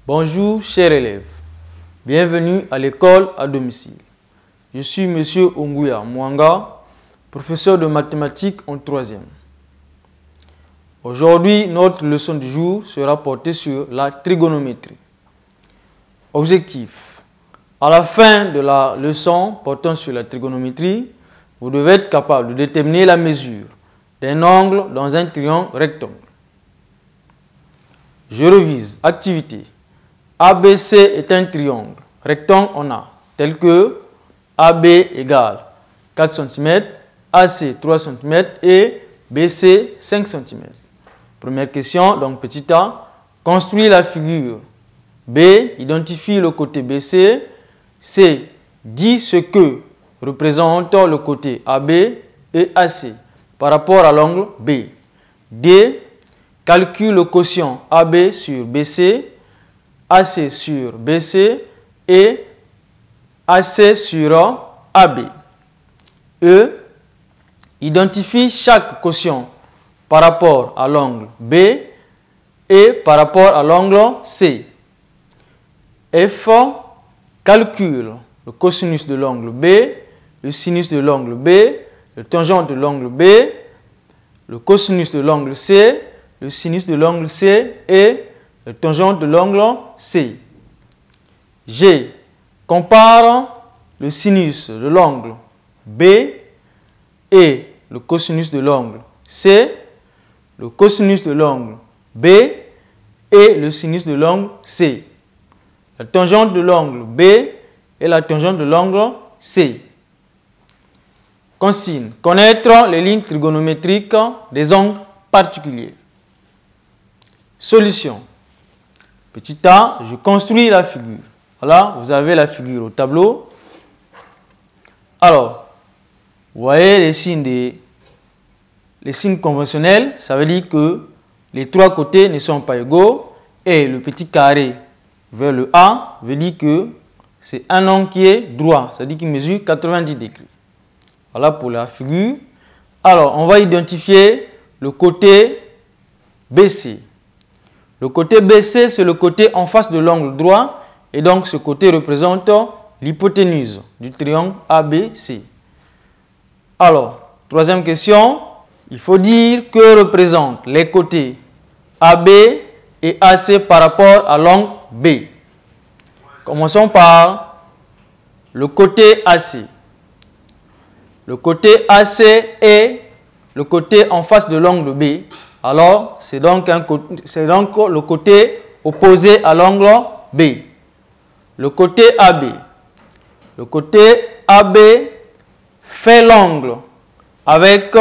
Bonjour chers élèves, bienvenue à l'école à domicile. Je suis M. Ongouya Mwanga, professeur de mathématiques en 3e. Aujourd'hui, notre leçon du jour sera portée sur la trigonométrie. Objectif. À la fin de la leçon portant sur la trigonométrie, vous devez être capable de déterminer la mesure d'un angle dans un triangle rectangle. Je revise. Activité. ABC est un triangle rectangle on a tel que AB égale 4 cm, AC 3 cm et BC 5 cm. Première question, donc petit a, construis la figure. B, identifie le côté BC. C, dit ce que représente le côté AB et AC par rapport à l'angle B. D, calcule le quotient AB sur BC, AC sur BC et AC sur AB. E, identifie chaque quotient par rapport à l'angle B et par rapport à l'angle C. F, calcule le cosinus de l'angle B, le sinus de l'angle B, le tangente de l'angle B, le cosinus de l'angle C, le sinus de l'angle C et le tangente de l'angle C. G, compare le sinus de l'angle B et le cosinus de l'angle C, le cosinus de l'angle B et le sinus de l'angle C. La tangente de l'angle B et la tangente de l'angle C. Consigne. Connaître les lignes trigonométriques des angles particuliers. Solution. Petit a, je construis la figure. Voilà, vous avez la figure au tableau. Alors, vous voyez les signes conventionnels, ça veut dire que les trois côtés ne sont pas égaux et le petit carré vers le A veut dire que c'est un angle qui est droit, c'est-à-dire qu'il mesure 90 degrés. Voilà pour la figure. Alors, on va identifier le côté BC. Le côté BC, c'est le côté en face de l'angle droit et donc ce côté représente l'hypoténuse du triangle ABC. Alors, troisième question, il faut dire que représentent les côtés AB et AC par rapport à l'angle B. Commençons par le côté AC. Le côté AC est le côté en face de l'angle B. Alors, c'est donc le côté opposé à l'angle B. Le côté AB. Le côté AB fait l'angle avec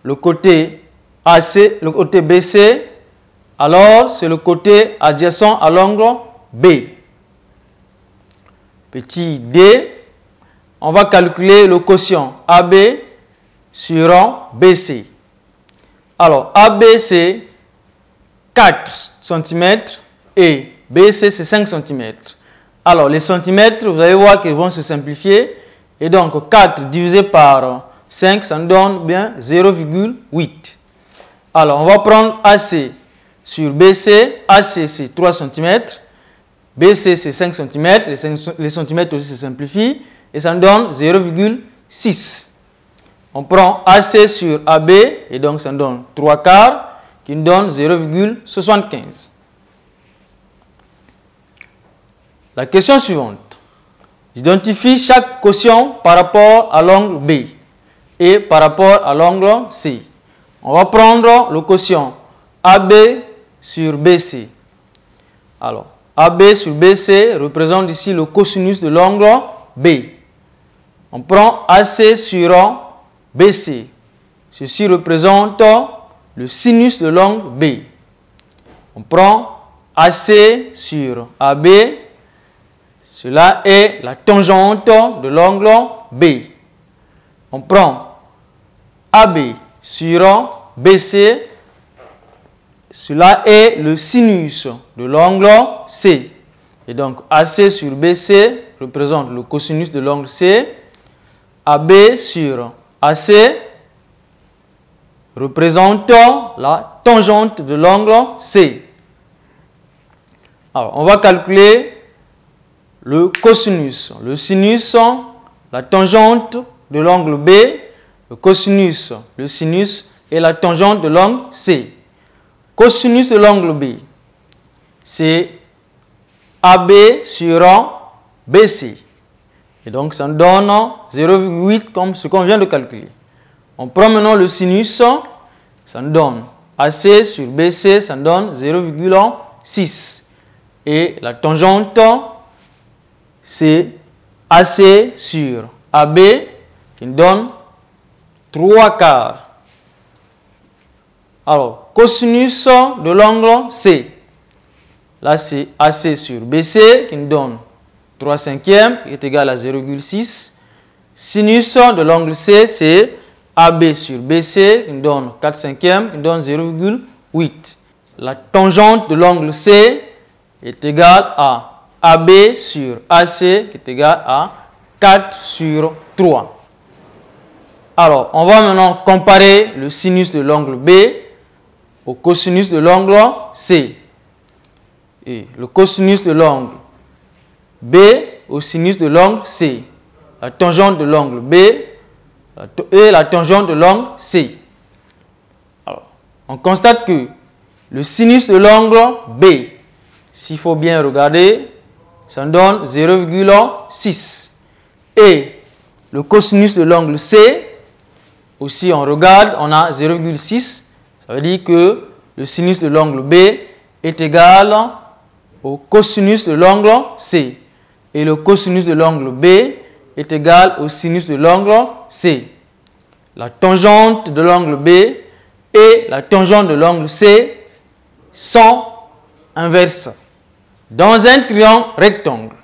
le côté AC, le côté BC. Alors, c'est le côté adjacent à l'angle B. Petit d, on va calculer le quotient AB sur BC. Alors, AB c'est 4 cm et BC c'est 5 cm. Alors, les centimètres, vous allez voir qu'ils vont se simplifier. Et donc, 4 divisé par 5, ça nous donne bien 0,8. Alors, on va prendre AC sur BC. AC c'est 3 cm. BC c'est 5 cm. Les centimètres aussi se simplifient. Et ça nous donne 0,6. On prend AC sur AB, et donc ça donne 3 quarts, qui nous donne 0,75. La question suivante. Identifie chaque quotient par rapport à l'angle B et par rapport à l'angle C. On va prendre le quotient AB sur BC. Alors, AB sur BC représente ici le cosinus de l'angle B. On prend AC sur BC. Ceci représente le sinus de l'angle B. On prend AC sur AB. Cela est la tangente de l'angle B. On prend AB sur BC. Cela est le sinus de l'angle C. Et donc AC sur BC représente le cosinus de l'angle C. AB sur AC représente la tangente de l'angle C. Alors, on va calculer le cosinus. Le sinus, la tangente de l'angle B, le cosinus, le sinus et la tangente de l'angle C. Cosinus de l'angle B, c'est AB sur BC. Et donc, ça nous donne 0,8 comme ce qu'on vient de calculer. On prend maintenant le sinus, ça nous donne AC sur BC, ça nous donne 0,6. Et la tangente, c'est AC sur AB qui nous donne 3/4. Alors, cosinus de l'angle C. Là, c'est AC sur BC qui nous donne 3/5 qui est égal à 0,6. Sinus de l'angle C, c'est AB sur BC qui nous donne 4/5 qui nous donne 0,8. La tangente de l'angle C est égale à AB sur AC qui est égal à 4 sur 3. Alors, on va maintenant comparer le sinus de l'angle B au cosinus de l'angle C. Et le cosinus de l'angle B au sinus de l'angle C. La tangente de l'angle B et la tangente de l'angle C. Alors, on constate que le sinus de l'angle B, s'il faut bien regarder, ça donne 0,6. Et le cosinus de l'angle C, aussi on regarde, on a 0,6. Ça veut dire que le sinus de l'angle B est égal au cosinus de l'angle C. Et le cosinus de l'angle B est égal au sinus de l'angle C. La tangente de l'angle B et la tangente de l'angle C sont inverses. Dans un triangle rectangle,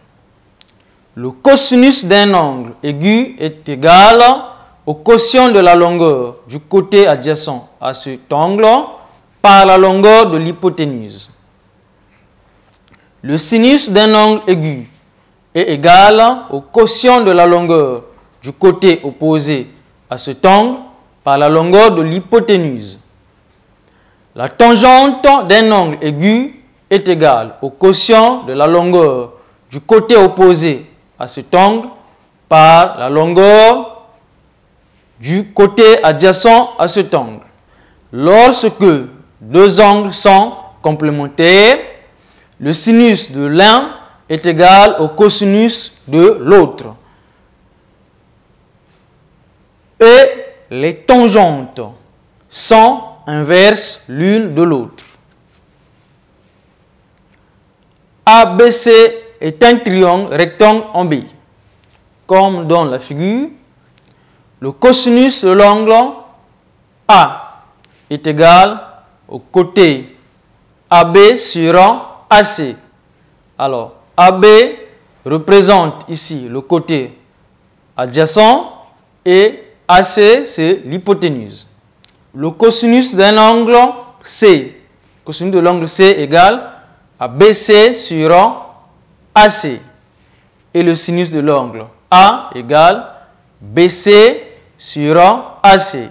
le cosinus d'un angle aigu est égal au quotient de la longueur du côté adjacent à cet angle par la longueur de l'hypoténuse. Le sinus d'un angle aigu est égal au quotient de la longueur du côté opposé à cet angle par la longueur de l'hypoténuse. La tangente d'un angle aigu est égale au quotient de la longueur du côté opposé à cet angle par la longueur du côté adjacent à cet angle. Lorsque deux angles sont complémentaires, le sinus de l'un est égal au cosinus de l'autre. Et les tangentes sont inverses l'une de l'autre. ABC est un triangle rectangle en B. Comme dans la figure, le cosinus de l'angle A est égal au côté AB sur AC. Alors, AB représente ici le côté adjacent et AC, c'est l'hypoténuse. Le cosinus d'un angle C, le cosinus de l'angle C égale à BC sur AC. Et le sinus de l'angle A égale BC sur AC.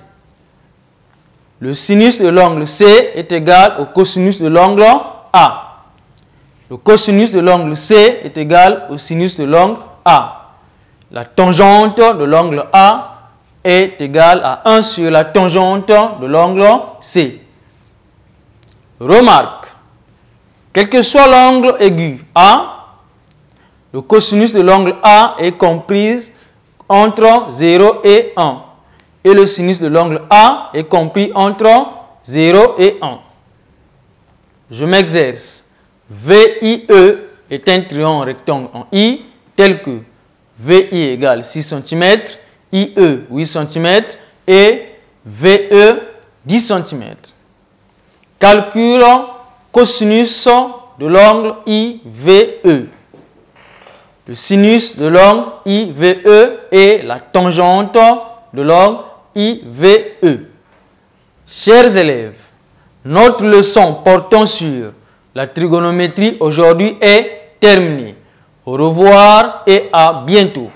Le sinus de l'angle C est égal au cosinus de l'angle A. Le cosinus de l'angle C est égal au sinus de l'angle A. La tangente de l'angle A est égale à 1 sur la tangente de l'angle C. Remarque, quel que soit l'angle aigu A, le cosinus de l'angle A est compris entre 0 et 1. Et le sinus de l'angle A est compris entre 0 et 1. Je m'exerce. VIE est un triangle rectangle en I tel que VI égale 6 cm, IE 8 cm et VE 10 cm. Calcule cosinus de l'angle IVE. Le sinus de l'angle IVE est la tangente de l'angle IVE. Chers élèves, notre leçon portant sur la trigonométrie aujourd'hui est terminée. Au revoir et à bientôt.